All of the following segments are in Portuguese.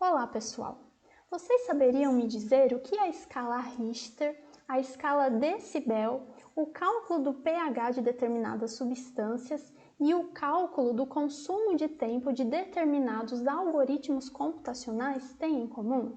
Olá, pessoal! Vocês saberiam me dizer o que é a escala Richter, a escala decibel, o cálculo do pH de determinadas substâncias e o cálculo do consumo de tempo de determinados algoritmos computacionais têm em comum?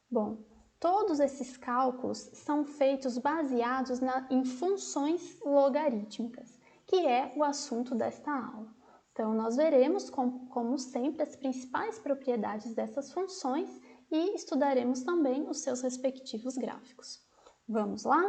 Bom, todos esses cálculos são feitos baseados em funções logarítmicas, que é o assunto desta aula. Então, nós veremos, como sempre, as principais propriedades dessas funções e estudaremos também os seus respectivos gráficos. Vamos lá?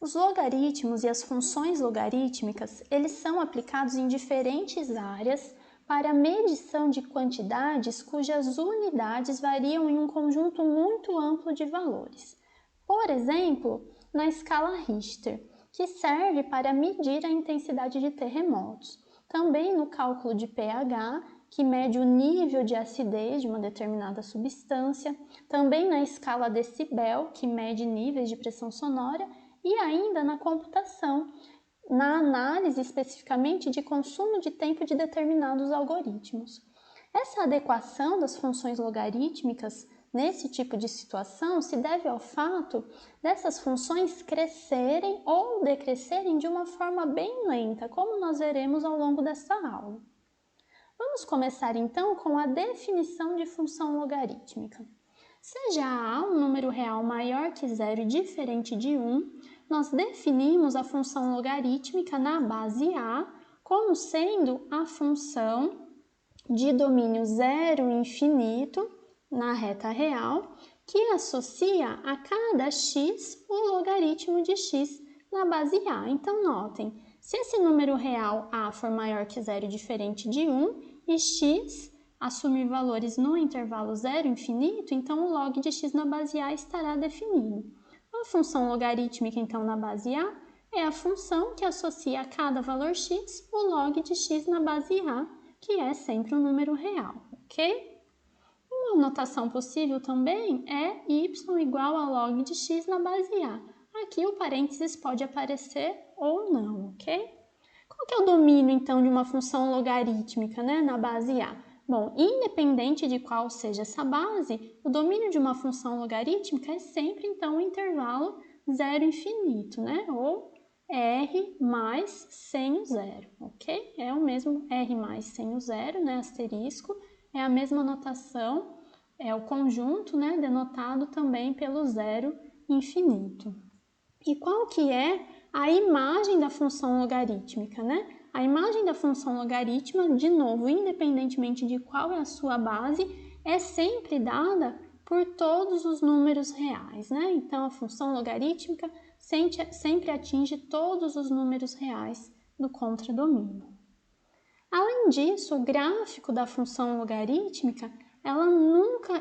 Os logaritmos e as funções logarítmicas, eles são aplicados em diferentes áreas para a medição de quantidades cujas unidades variam em um conjunto muito amplo de valores. Por exemplo, na escala Richter, que serve para medir a intensidade de terremotos. Também no cálculo de pH, que mede o nível de acidez de uma determinada substância. Também na escala decibel, que mede níveis de pressão sonora. E ainda na computação, na análise especificamente de consumo de tempo de determinados algoritmos. Essa adequação das funções logarítmicas nesse tipo de situação se deve ao fato dessas funções crescerem ou decrescerem de uma forma bem lenta, como nós veremos ao longo desta aula. Vamos começar então com a definição de função logarítmica. Seja A um número real maior que zero e diferente de 1, nós definimos a função logarítmica na base A como sendo a função de domínio zero e infinito na reta real, que associa a cada x o logaritmo de x na base A. Então, notem, se esse número real A for maior que zero e diferente de 1 e x assumir valores no intervalo zero e infinito, então o log de x na base A estará definido. A função logarítmica, então, na base A é a função que associa a cada valor x o log de x na base A, que é sempre um número real, ok? Uma notação possível também é y igual a log de x na base A. Aqui o parênteses pode aparecer ou não, ok? Qual que é o domínio, então, de uma função logarítmica, na base A? Bom, independente de qual seja essa base, o domínio de uma função logarítmica é sempre, então, o intervalo zero infinito, ou R mais sem o zero, ok? É o mesmo R mais sem o zero, asterisco, é a mesma notação, é o conjunto, denotado também pelo zero infinito. E qual que é a imagem da função logarítmica, A imagem da função logarítmica, de novo, independentemente de qual é a sua base, é sempre dada por todos os números reais, Então, a função logarítmica sempre atinge todos os números reais do contradomínio. Além disso, o gráfico da função logarítmica,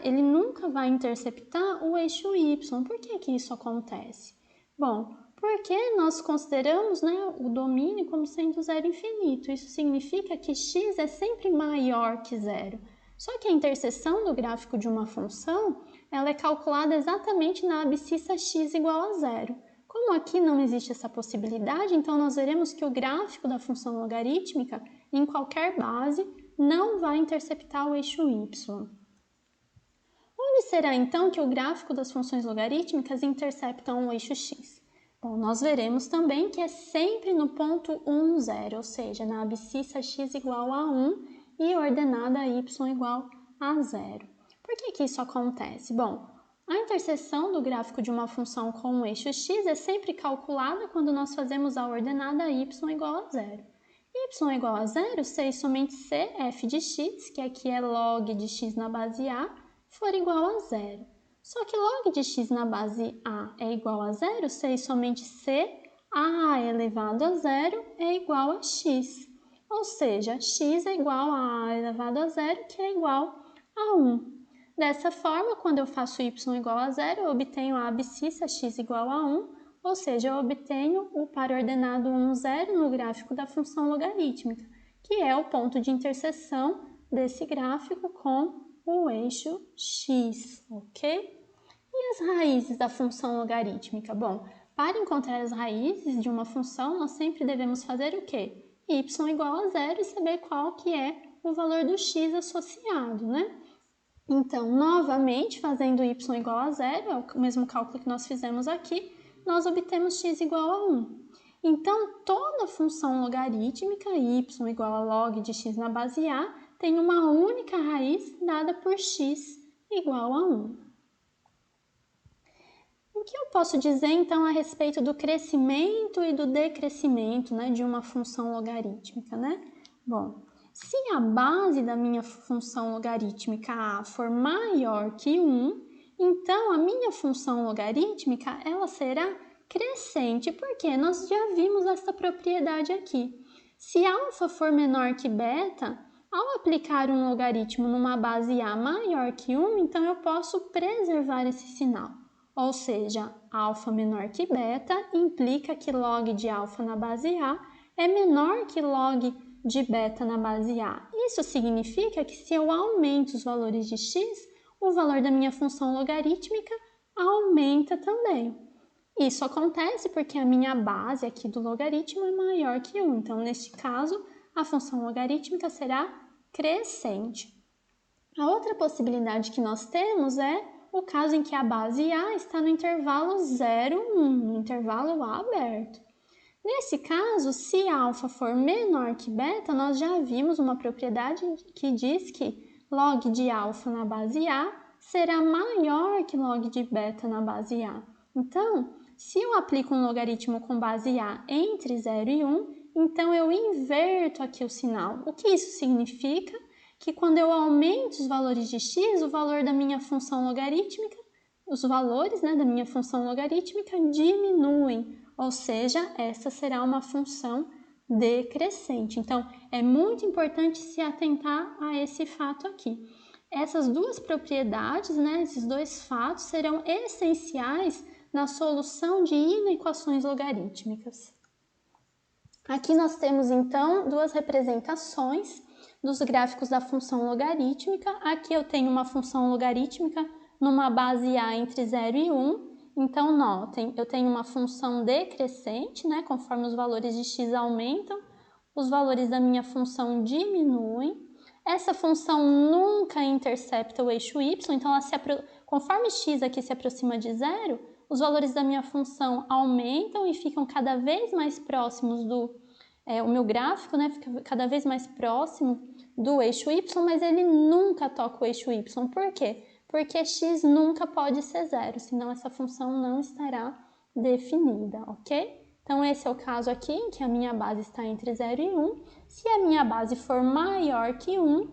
ele nunca vai interceptar o eixo y. Por que isso acontece? Bom, porque nós consideramos o domínio como sendo zero infinito. Isso significa que x é sempre maior que zero. Só que a interseção do gráfico de uma função, ela é calculada exatamente na abscissa x igual a zero. Como aqui não existe essa possibilidade, então nós veremos que o gráfico da função logarítmica, em qualquer base, não vai interceptar o eixo y. Onde será então que o gráfico das funções logarítmicas interceptam o eixo x? Bom, nós veremos também que é sempre no ponto 1, 0, ou seja, na abscissa x igual a 1 e ordenada y igual a 0. Por que isso acontece? Bom, a interseção do gráfico de uma função com o eixo x é sempre calculada quando nós fazemos a ordenada y igual a 0. Y igual a 0 se e somente se f de x, que aqui é log de x na base A, for igual a 0. Só que log de x na base A é igual a 0 se e somente se A elevado a 0 é igual a x. Ou seja, x é igual a A elevado a 0, que é igual a 1. Dessa forma, quando eu faço y igual a 0, eu obtenho a abscissa x igual a 1, ou seja, eu obtenho o par ordenado 1, 0 no gráfico da função logarítmica, que é o ponto de interseção desse gráfico com o eixo x, ok? E as raízes da função logarítmica? Bom, para encontrar as raízes de uma função, nós sempre devemos fazer o quê? Y igual a 0 e saber qual que é o valor do x associado, Então, novamente, fazendo y igual a 0, é o mesmo cálculo que nós fizemos aqui, nós obtemos x igual a 1. Então, toda função logarítmica, y igual a log de x na base a, tem uma única raiz dada por x igual a 1. O que eu posso dizer, então, a respeito do crescimento e do decrescimento, né, de uma função logarítmica, né? Bom, se a base da minha função logarítmica a for maior que 1, então a minha função logarítmica ela será crescente, porque nós já vimos essa propriedade aqui. Se α for menor que beta, ao aplicar um logaritmo numa base a maior que 1, então eu posso preservar esse sinal. Ou seja, α menor que beta implica que log de α na base a é menor que log de beta na base a. Isso significa que se eu aumento os valores de x, o valor da minha função logarítmica aumenta também. Isso acontece porque a minha base aqui do logaritmo é maior que 1. Então, neste caso, a função logarítmica será crescente. A outra possibilidade que nós temos é o caso em que a base a está no intervalo 0, 1, no intervalo a aberto. Nesse caso, se α for menor que beta, nós já vimos uma propriedade que diz que log de α na base a será maior que log de beta na base a. Então, se eu aplico um logaritmo com base a entre 0 e 1, então eu inverto aqui o sinal. O que isso significa? Que quando eu aumento os valores de x, o valor da minha função logarítmica, os valores, né, da minha função logarítmica diminuem, ou seja, essa será uma função decrescente. Então, é muito importante se atentar a esse fato aqui. Essas duas propriedades, né, esses dois fatos, serão essenciais na solução de inequações logarítmicas. Aqui nós temos, então, duas representações dos gráficos da função logarítmica. Aqui eu tenho uma função logarítmica numa base a entre 0 e 1. Então, notem, eu tenho uma função decrescente, né? Conforme os valores de x aumentam, os valores da minha função diminuem. Essa função nunca intercepta o eixo y, então conforme x aqui se aproxima de 0, os valores da minha função aumentam e ficam cada vez mais próximos o meu gráfico, né, fica cada vez mais próximo do eixo y, mas ele nunca toca o eixo y. Por quê? Porque x nunca pode ser 0, senão essa função não estará definida, ok? Então, esse é o caso aqui, em que a minha base está entre 0 e 1. Se a minha base for maior que 1,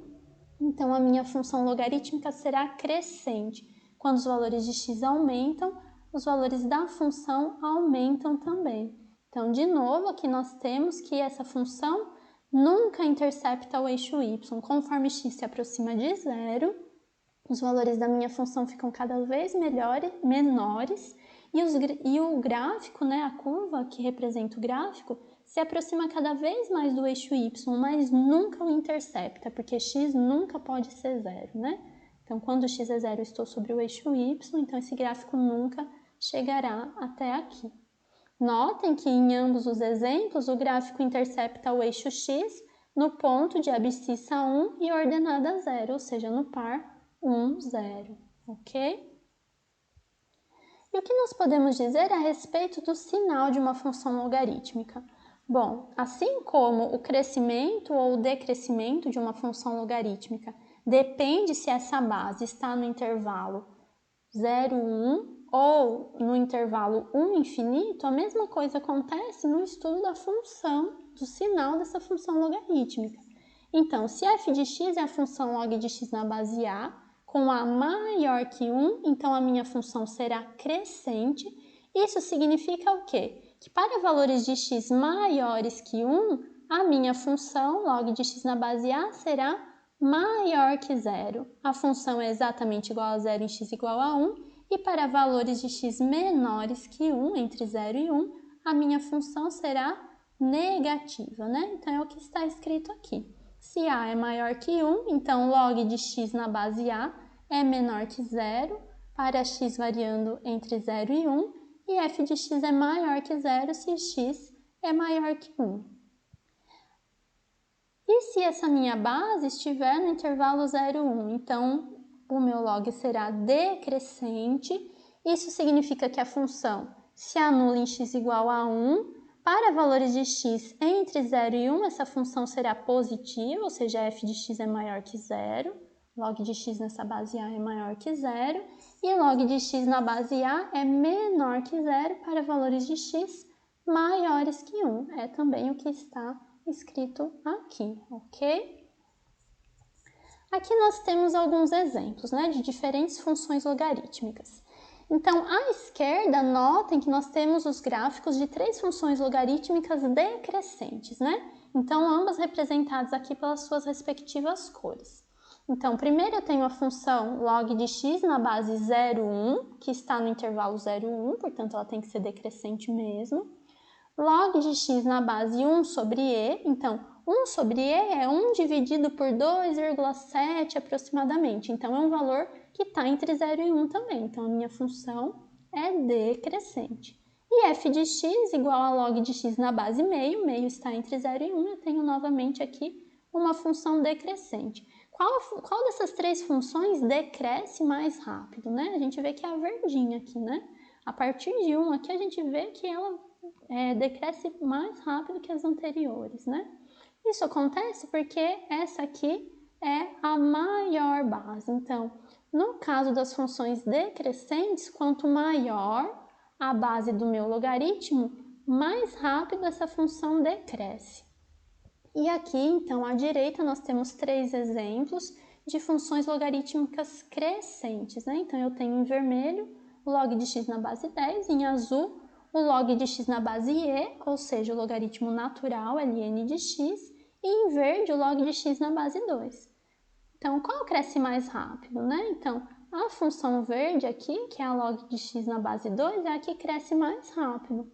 então a minha função logarítmica será crescente. Quando os valores de x aumentam, os valores da função aumentam também. Então, de novo, aqui nós temos que essa função nunca intercepta o eixo y. Conforme x se aproxima de 0, os valores da minha função ficam cada vez menores e o gráfico, né, a curva que representa o gráfico, se aproxima cada vez mais do eixo y, mas nunca o intercepta, porque x nunca pode ser 0, né? Então, quando x é 0, eu estou sobre o eixo y, então esse gráfico nunca chegará até aqui. Notem que em ambos os exemplos, o gráfico intercepta o eixo x no ponto de abscissa 1 e ordenada 0, ou seja, no par 1, 0, ok? E o que nós podemos dizer a respeito do sinal de uma função logarítmica? Bom, assim como o crescimento ou o decrescimento de uma função logarítmica depende se essa base está no intervalo 0, 1 ou no intervalo 1 infinito, a mesma coisa acontece no estudo da função, do sinal dessa função logarítmica. Então, se f de x é a função log de x na base a, com a maior que 1, então a minha função será crescente. Isso significa o quê? Que para valores de x maiores que 1, a minha função log de x na base a será maior que 0. A função é exatamente igual a 0 em x igual a 1, e para valores de x menores que 1, entre 0 e 1, a minha função será negativa, né? Então, é o que está escrito aqui. Se a é maior que 1, então log de x na base a é menor que 0, para x variando entre 0 e 1, e f de x é maior que 0 se x é maior que 1. E se essa minha base estiver no intervalo 0, 1? Então, o meu log será decrescente. Isso significa que a função se anula em x igual a 1. Para valores de x entre 0 e 1, essa função será positiva, ou seja, f de x é maior que 0. Log de x nessa base A é maior que 0. E log de x na base A é menor que 0 para valores de x maiores que 1. É também o que está escrito aqui, ok? Aqui nós temos alguns exemplos, né, de diferentes funções logarítmicas. Então, à esquerda, notem que nós temos os gráficos de 3 funções logarítmicas decrescentes, né? Então, ambas representadas aqui pelas suas respectivas cores. Então, primeiro eu tenho a função log de x na base 0, 1, que está no intervalo 0, 1, portanto, ela tem que ser decrescente mesmo. Log de x na base 1 sobre e, então, 1 sobre e é 1 dividido por 2,7 aproximadamente, então é um valor que está entre 0 e 1 também, então a minha função é decrescente. E f de x igual a log de x na base meio, meio está entre 0 e 1, eu tenho novamente aqui uma função decrescente. Qual dessas 3 funções decresce mais rápido, né? A gente vê que é a verdinha aqui, né? A partir de 1 aqui a gente vê que ela decresce mais rápido que as anteriores, né? Isso acontece porque essa aqui é a maior base. Então, no caso das funções decrescentes, quanto maior a base do meu logaritmo, mais rápido essa função decresce. E aqui, então, à direita, nós temos 3 exemplos de funções logarítmicas crescentes, né? Então, eu tenho em vermelho o log de x na base 10, em azul o log de x na base e, ou seja, o logaritmo natural, ln de x, e em verde o log de x na base 2. Então, qual cresce mais rápido, né? Então, a função verde aqui, que é a log de x na base 2, é a que cresce mais rápido.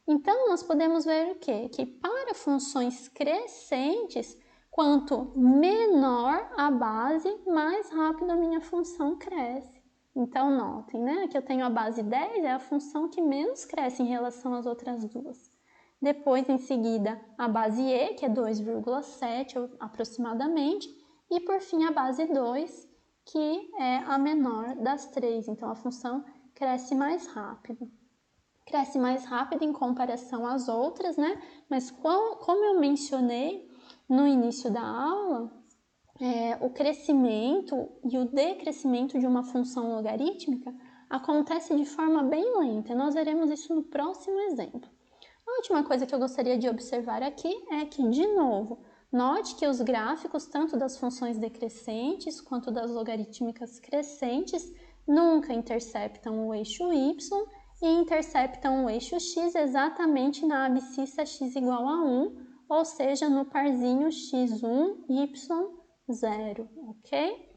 Então, nós podemos ver o quê? Que para funções crescentes, quanto menor a base, mais rápido a minha função cresce. Então, notem, né? Aqui eu tenho a base 10, é a função que menos cresce em relação às outras duas. Depois, em seguida, a base e, que é 2,7 aproximadamente. E, por fim, a base 2, que é a menor das 3. Então, a função cresce mais rápido. Cresce mais rápido em comparação às outras, né? Mas como eu mencionei no início da aula, o crescimento e o decrescimento de uma função logarítmica acontece de forma bem lenta. Nós veremos isso no próximo exemplo. A última coisa que eu gostaria de observar aqui é que, de novo, note que os gráficos, tanto das funções decrescentes quanto das logarítmicas crescentes, nunca interceptam o eixo y e interceptam o eixo x exatamente na abscissa x igual a 1, ou seja, no parzinho x1, y0, ok?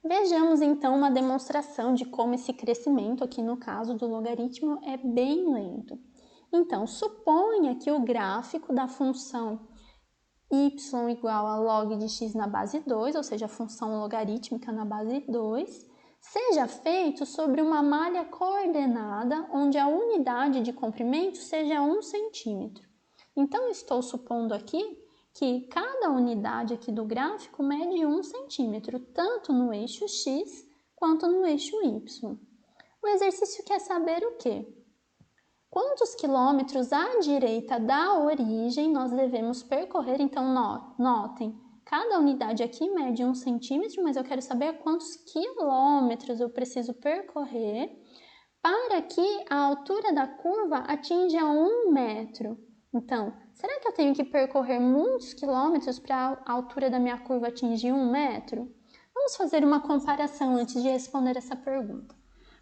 Vejamos então uma demonstração de como esse crescimento, aqui no caso do logaritmo, é bem lento. Então, suponha que o gráfico da função y igual a log de x na base 2, ou seja, a função logarítmica na base 2, seja feito sobre uma malha coordenada onde a unidade de comprimento seja 1 centímetro. Então, estou supondo aqui que cada unidade aqui do gráfico mede 1 centímetro, tanto no eixo x quanto no eixo y. O exercício quer saber o quê? Quantos quilômetros à direita da origem nós devemos percorrer? Então, notem, cada unidade aqui mede 1 centímetro, mas eu quero saber quantos quilômetros eu preciso percorrer para que a altura da curva atinja 1 metro. Então, será que eu tenho que percorrer muitos quilômetros para a altura da minha curva atingir 1 metro? Vamos fazer uma comparação antes de responder essa pergunta.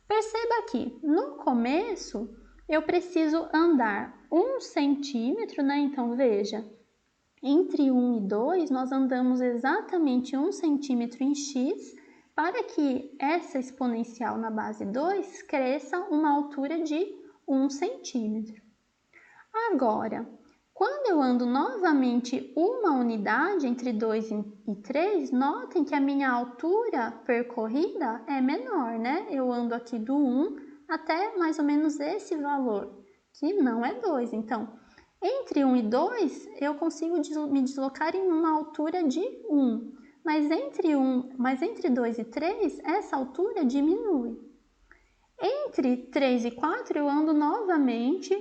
Perceba que, no começo, eu preciso andar 1 centímetro, né? Então, veja, entre 1 e 2, nós andamos exatamente 1 centímetro em x, para que essa exponencial na base 2 cresça uma altura de 1 centímetro. Agora, quando eu ando novamente uma unidade entre 2 e 3, notem que a minha altura percorrida é menor, né? Eu ando aqui do 1 até mais ou menos esse valor, que não é 2. Então, entre 1 e 2, eu consigo me deslocar em uma altura de 1. mas entre 2 e 3, essa altura diminui. Entre 3 e 4, eu ando novamente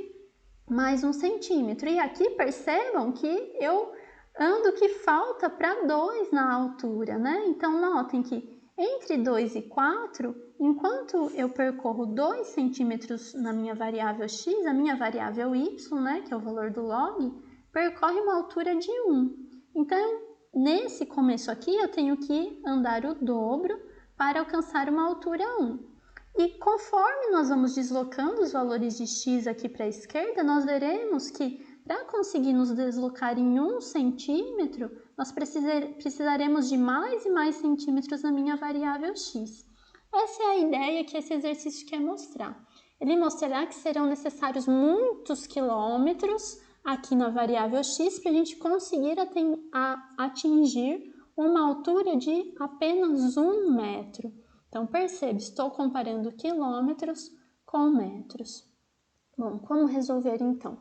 mais 1 centímetro. E aqui percebam que eu ando que falta para 2 na altura, né? Então, notem que entre 2 e 4, enquanto eu percorro 2 centímetros na minha variável x, a minha variável y, né, que é o valor do log, percorre uma altura de 1. Então, nesse começo aqui, eu tenho que andar o dobro para alcançar uma altura 1. E conforme nós vamos deslocando os valores de x aqui para a esquerda, nós veremos que para conseguir nos deslocar em 1 centímetro, nós precisaremos de mais e mais centímetros na minha variável x. Essa é a ideia que esse exercício quer mostrar. Ele mostrará que serão necessários muitos quilômetros aqui na variável x para a gente conseguir atingir uma altura de apenas 1 metro. Então, percebe, estou comparando quilômetros com metros. Bom, como resolver então?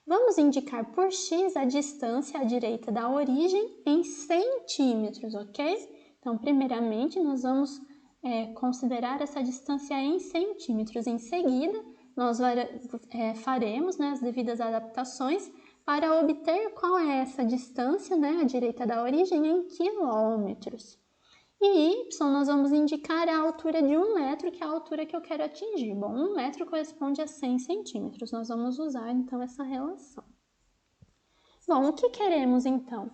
Vamos indicar por x a distância à direita da origem em centímetros, ok? Então, primeiramente, nós vamos considerar essa distância em centímetros. Em seguida, nós faremos, né, as devidas adaptações para obter qual é essa distância, né, à direita da origem em quilômetros. E y, nós vamos indicar a altura de 1 metro, que é a altura que eu quero atingir. Bom, 1 metro corresponde a 100 centímetros. Nós vamos usar, então, essa relação. Bom, o que queremos, então?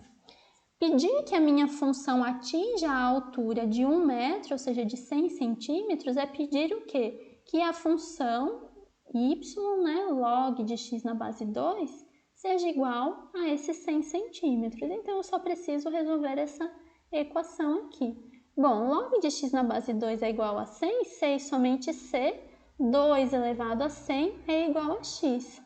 Pedir que a minha função atinja a altura de 1 metro, ou seja, de 100 centímetros, é pedir o quê? Que a função y, né, log de x na base 2, seja igual a esses 100 centímetros. Então, eu só preciso resolver essa equação aqui. Bom, log de x na base 2 é igual a 100, c e somente c, 2 elevado a 100 é igual a x.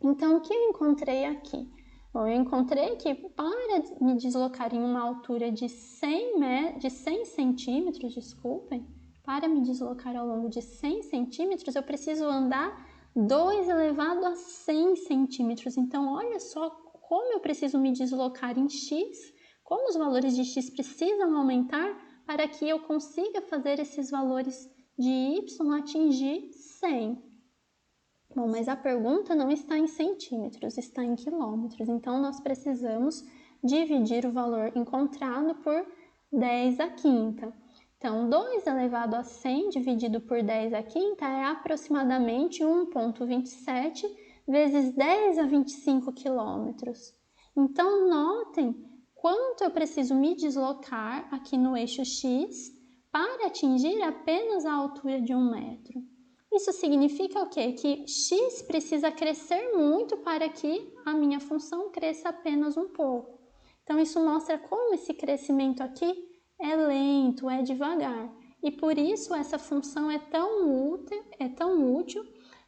Então, o que eu encontrei aqui? Bom, eu encontrei que para me deslocar em uma altura de 100 centímetros, para me deslocar ao longo de 100 centímetros, eu preciso andar 2 elevado a 100 centímetros. Então, olha só como eu preciso me deslocar em x, como os valores de x precisam aumentar para que eu consiga fazer esses valores de y atingir 100. Bom, mas a pergunta não está em centímetros, está em quilômetros. Então, nós precisamos dividir o valor encontrado por 10 à quinta. Então, 2 elevado a 100 dividido por 10 à quinta é aproximadamente 1,27 vezes 10 a 25 quilômetros. Então, notem quanto eu preciso me deslocar aqui no eixo x para atingir apenas a altura de 1 metro. Isso significa o quê? Que x precisa crescer muito para que a minha função cresça apenas um pouco. Então, isso mostra como esse crescimento aqui é lento, é devagar. E por isso essa função é tão útil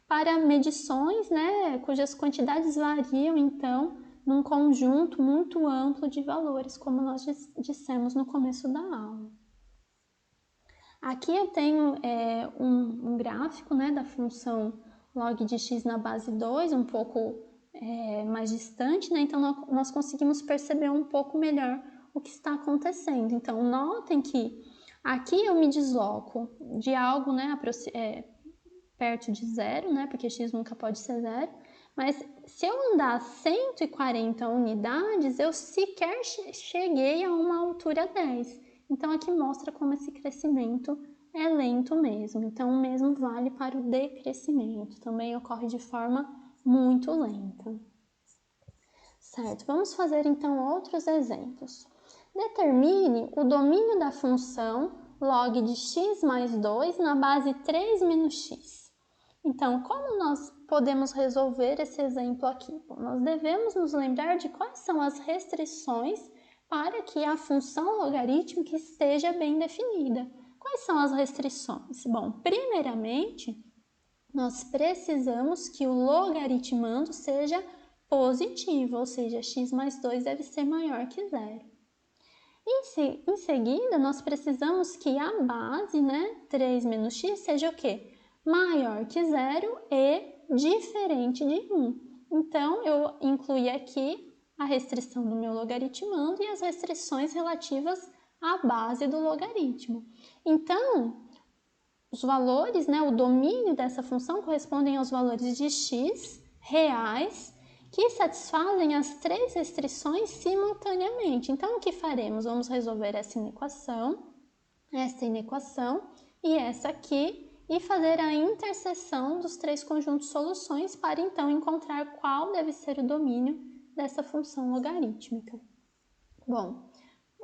para medições, né, cujas quantidades variam, então, num conjunto muito amplo de valores, como nós dissemos no começo da aula. Aqui eu tenho um gráfico, né, da função log de x na base 2, um pouco mais distante, né? Então nós conseguimos perceber um pouco melhor o que está acontecendo. Então notem que aqui eu me desloco de algo, né, perto de zero, né, porque x nunca pode ser zero, mas se eu andar 140 unidades, eu sequer cheguei a uma altura 10. Então, aqui mostra como esse crescimento é lento mesmo. Então, o mesmo vale para o decrescimento. Também ocorre de forma muito lenta. Certo, vamos fazer então outros exemplos. Determine o domínio da função log de x mais 2 na base 3 menos x. Então, como nós podemos resolver esse exemplo aqui? Bom, nós devemos nos lembrar de quais são as restrições para que a função logarítmica esteja bem definida. Quais são as restrições? Bom, primeiramente, nós precisamos que o logaritmando seja positivo, ou seja, x mais 2 deve ser maior que zero. Em seguida, nós precisamos que a base, né, 3 menos x, seja o quê? Maior que zero e diferente de 1. Então, eu incluí aqui a restrição do meu logaritmando e as restrições relativas a base do logaritmo. Então, os valores, né, o domínio dessa função correspondem aos valores de x reais que satisfazem as três restrições simultaneamente. Então, o que faremos? Vamos resolver essa inequação e essa aqui e fazer a interseção dos três conjuntos de soluções para então encontrar qual deve ser o domínio dessa função logarítmica. Bom,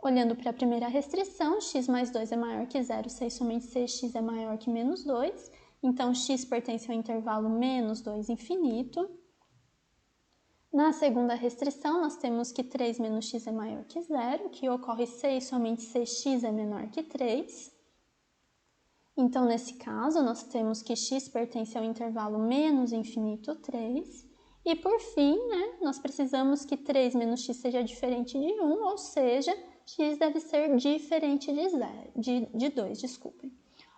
olhando para a primeira restrição, x mais 2 é maior que zero, se somente se x é maior que menos 2, então x pertence ao intervalo menos 2 infinito. Na segunda restrição, nós temos que 3 menos x é maior que zero, que ocorre se somente se x é menor que 3. Então, nesse caso, nós temos que x pertence ao intervalo menos infinito 3. E, por fim, né, nós precisamos que 3 menos x seja diferente de 1, ou seja, x deve ser diferente de 2, desculpem.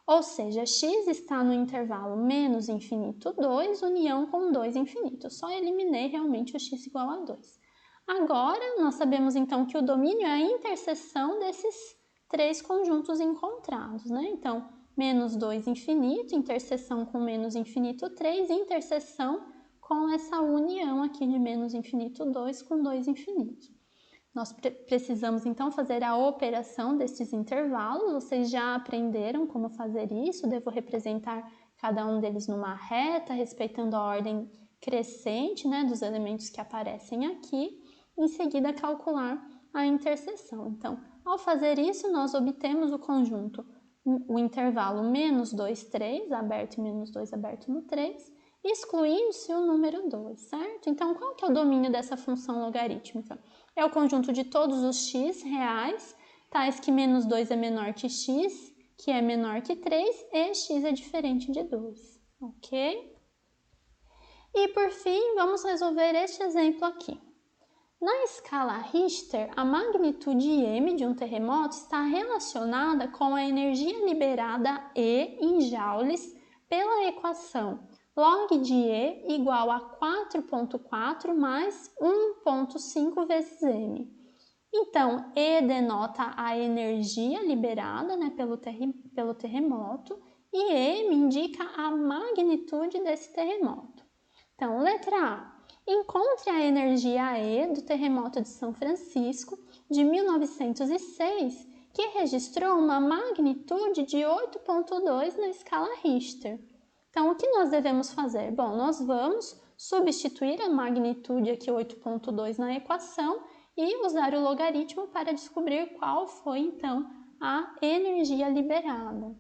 Ou seja, x está no intervalo menos infinito 2, união com 2 infinito. Eu só eliminei realmente o x igual a 2. Agora, nós sabemos então que o domínio é a interseção desses três conjuntos encontrados, né? Então, menos 2 infinito, interseção com menos infinito 3, interseção com essa união aqui de menos infinito 2 com 2 infinito. Nós precisamos então fazer a operação desses intervalos, vocês já aprenderam como fazer isso, devo representar cada um deles numa reta, respeitando a ordem crescente, né, dos elementos que aparecem aqui, em seguida calcular a interseção. Então, ao fazer isso, nós obtemos o conjunto, o intervalo menos 2, 3, aberto e menos 2, aberto no 3, excluindo-se o número 2, certo? Então, qual que é o domínio dessa função logarítmica? É o conjunto de todos os x reais, tais que menos 2 é menor que x, que é menor que 3, e x é diferente de 2, ok? E, por fim, vamos resolver este exemplo aqui. Na escala Richter, a magnitude m de um terremoto está relacionada com a energia liberada E em joules pela equação log de E igual a 4,4 mais 1,5 vezes m. Então, E denota a energia liberada, né, pelo terremoto e M indica a magnitude desse terremoto. Então, letra A. Encontre a energia E do terremoto de São Francisco de 1906, que registrou uma magnitude de 8,2 na escala Richter. Então, o que nós devemos fazer? Bom, nós vamos substituir a magnitude aqui 8,2 na equação e usar o logaritmo para descobrir qual foi, então, a energia liberada.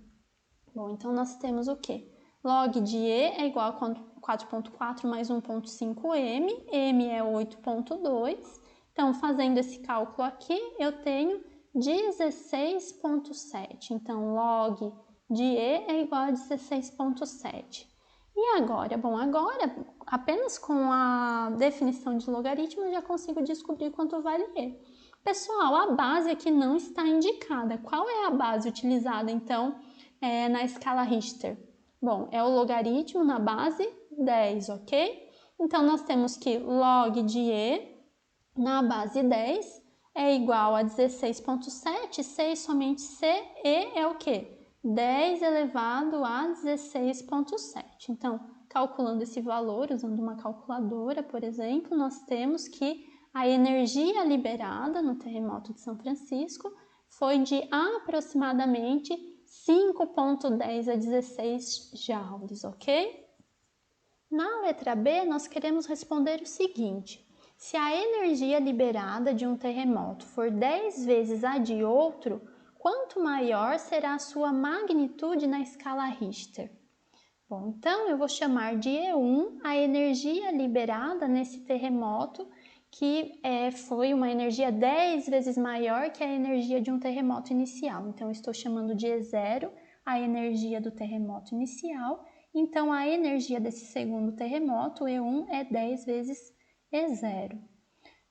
Bom, então nós temos o quê? Log de E é igual a 4,4 mais 1,5m, m é 8,2. Então, fazendo esse cálculo aqui, eu tenho 16,7. Então, log de E é igual a 16,7. E agora? Bom, agora, apenas com a definição de logaritmo, eu já consigo descobrir quanto vale E. Pessoal, a base aqui não está indicada. Qual é a base utilizada, então, na escala Richter? Bom, é o logaritmo na base 10, ok? Então, nós temos que log de E na base 10 é igual a 16,7, 6 somente C, E é o quê? 10 elevado a 16,7. Então, calculando esse valor, usando uma calculadora, por exemplo, nós temos que a energia liberada no terremoto de São Francisco foi de aproximadamente 5,10 a 16 joules, ok? Na letra B, nós queremos responder o seguinte: se a energia liberada de um terremoto for 10 vezes a de outro, quanto maior será a sua magnitude na escala Richter? Bom, então eu vou chamar de E1 a energia liberada nesse terremoto, que foi uma energia 10 vezes maior que a energia de um terremoto inicial. Então, eu estou chamando de E0 a energia do terremoto inicial. Então, a energia desse segundo terremoto, E1, é 10 vezes E0.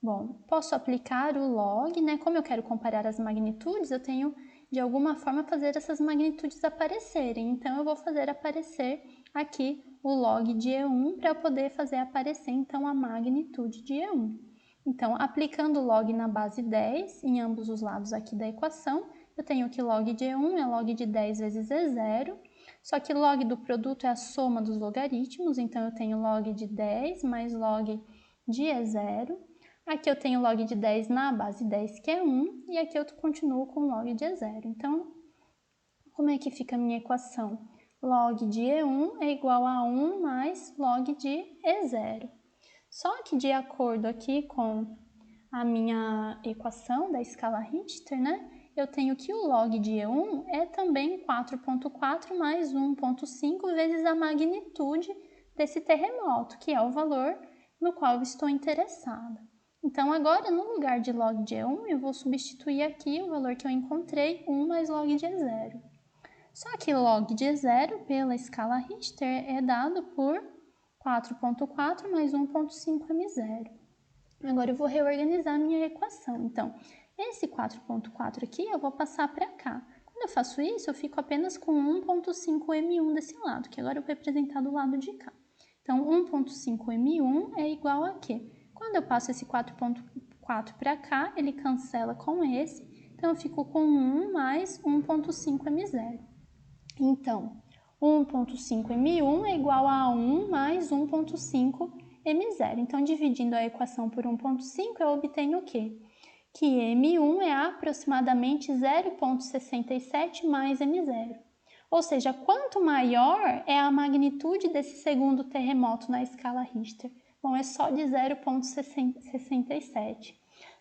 Bom, posso aplicar o log, né? Como eu quero comparar as magnitudes, eu tenho, de alguma forma, fazer essas magnitudes aparecerem. Então, eu vou fazer aparecer aqui o log de E1 para poder fazer aparecer, então, a magnitude de E1. Então, aplicando o log na base 10 em ambos os lados aqui da equação, eu tenho que log de E1 é log de 10 vezes E0, só que log do produto é a soma dos logaritmos, então eu tenho log de 10 mais log de E0. Aqui eu tenho log de 10 na base 10, que é 1, e aqui eu continuo com log de E0. Então, como é que fica a minha equação? Log de E1 é igual a 1 mais log de E0. Só que de acordo aqui com a minha equação da escala Richter, né? Eu tenho que o log de E1 é também 4,4 mais 1,5 vezes a magnitude desse terremoto, que é o valor no qual eu estou interessada. Então, agora, no lugar de log de E1, eu vou substituir aqui o valor que eu encontrei, 1 mais log de E0. Só que log de E0 pela escala Richter é dado por 4,4 mais 1,5 M0. Agora eu vou reorganizar a minha equação. Então, esse 4,4 aqui eu vou passar para cá. Quando eu faço isso, eu fico apenas com 1,5 M1 desse lado, que agora eu vou representar do lado de cá. Então, 1,5 M1 é igual a quê? Quando eu passo esse 4,4 para cá, ele cancela com esse, então eu fico com 1 mais 1,5 M0. Então, 1,5 M1 é igual a 1 mais 1,5 M0. Então, dividindo a equação por 1,5, eu obtenho o quê? Que M1 é aproximadamente 0,67 mais M0. Ou seja, quanto maior é a magnitude desse segundo terremoto na escala Richter? Bom, é só de 0,67.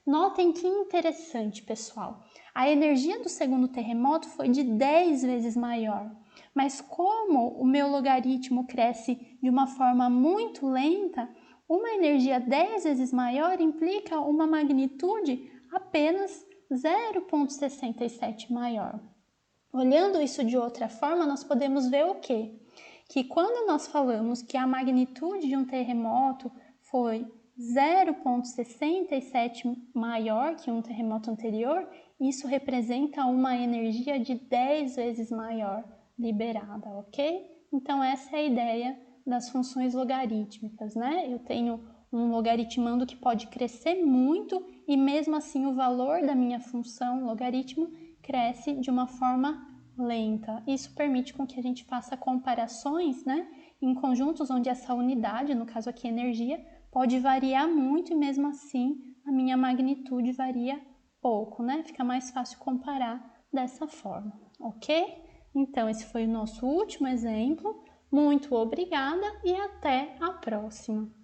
Notem que interessante, pessoal. A energia do segundo terremoto foi de 10 vezes maior. Mas como o meu logaritmo cresce de uma forma muito lenta, uma energia 10 vezes maior implica uma magnitude apenas 0,67 maior. Olhando isso de outra forma, nós podemos ver o quê? Que quando nós falamos que a magnitude de um terremoto foi 0,67 maior que um terremoto anterior, isso representa uma energia de 10 vezes maior liberada, ok? Então essa é a ideia das funções logarítmicas, né? Eu tenho um logaritmando que pode crescer muito e mesmo assim o valor da minha função logaritmo cresce de uma forma lenta. Isso permite com que a gente faça comparações, né, em conjuntos onde essa unidade, no caso aqui energia, pode variar muito e mesmo assim a minha magnitude varia pouco, né? Fica mais fácil comparar dessa forma, ok? Então, esse foi o nosso último exemplo. Muito obrigada e até a próxima!